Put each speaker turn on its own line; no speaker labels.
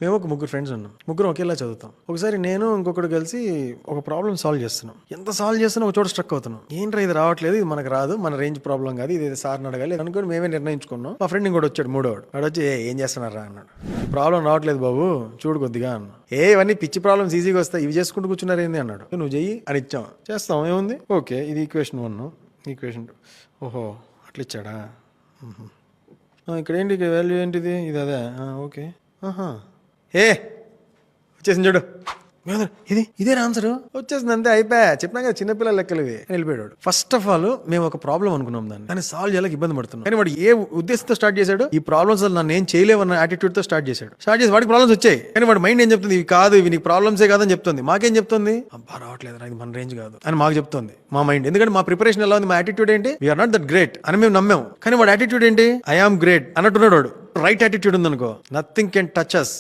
మేము ఒక ముగ్గురు ఫ్రెండ్స్ ఉన్నాం, ముగ్గురు ఒకేలా చదువుతాం. ఒకసారి నేను ఇంకొకటి కలిసి ఒక ప్రాబ్లం సాల్వ్ చేస్తున్నాం. ఎంత సాల్వ్ చేస్తున్నా ఒక చోట స్ట్రక్ అవుతున్నాం. ఏంట్రా ఇది రావట్లేదు, ఇది మనకు రాదు, మన రేంజ్ ప్రాబ్లం కాదు, ఇది సార్ని అడగాలి అనుకుని మేమే నిర్ణయించుకున్నాం. మా ఫ్రెండ్ ఇంకోటి వచ్చాడు, మూడోవాడు. వాడు వచ్చి ఏం చేస్తున్నారా అన్నాడు. ప్రాబ్లం రావట్లేదు బాబు చూడు కొద్దిగా అన్నా. ఇవన్నీ పిచ్చి ప్రాబ్లమ్స్ ఈజీగా వస్తాయి, ఇవి చేసుకుంటూ కూర్చున్నారు ఏంది అన్నాడు. నువ్వు చెయ్యి అని ఇచ్చాం, చేస్తాం ఏముంది. ఓకే ఇది ఈక్వేషన్ 1, ఈక్వేషన్ 2. ఓహో అట్లా ఇచ్చాడా. ఇక్కడ ఏంటి వాల్యూ ఏంటిది, ఇది అదే. ఓకే వచ్చేసింది చూడు, ఇదే ఆన్సర్ వచ్చేసింది అంతే, అయిపోయా. చెప్పినా కదా చిన్నపిల్లల లెక్కలు ఇవి. వెళ్ళిపోయాడు. ఫస్ట్ ఆఫ్ ఆల్ మేము ఒక ప్రాబ్లం అనుకున్నాం, దాన్ని కానీ సాల్వ్ చేయాలని ఇబ్బంది పడుతున్నాం. కానీ వాడు ఏ ఉద్దేశంతో స్టార్ట్ చేశాడు, ఈ ప్రాబ్లమ్స్ నన్ను ఏం చేయలేవన్న యాటిట్యూడ్ తో స్టార్ట్ చేసి వాడికి ప్రాబ్లమ్స్ వచ్చాయి. కానీ వాడి మైండ్ ఏం చెప్తుంది, ఇవి కాదు, ఇవి నీకు ప్రాబ్లమ్సే కాదని చెప్తుంది. మాకేం చెప్తుంది, అబ్బా రావట్లేదు ఇది మన రేంజ్ కాదు అని మాకు చెప్తుంది మా మైండ్. ఎందుకంటే మా ప్రిపరేషన్ ఎలా ఉంది, మా యాటిట్యూడ్ ఏంటి, వీఆర్ నాట్ దట్ గ్రేట్ అని మేము నమ్మాం. కానీ వాడు యాటిట్యూడ్ ఏంటి, ఐ ఆమ్ గ్రేట్ అన్నట్టున్నాడు. వాడు రైట్ యాటిట్యూడ్ ఉందనుకో, నథింగ్ కెన్ టచ్ అస్.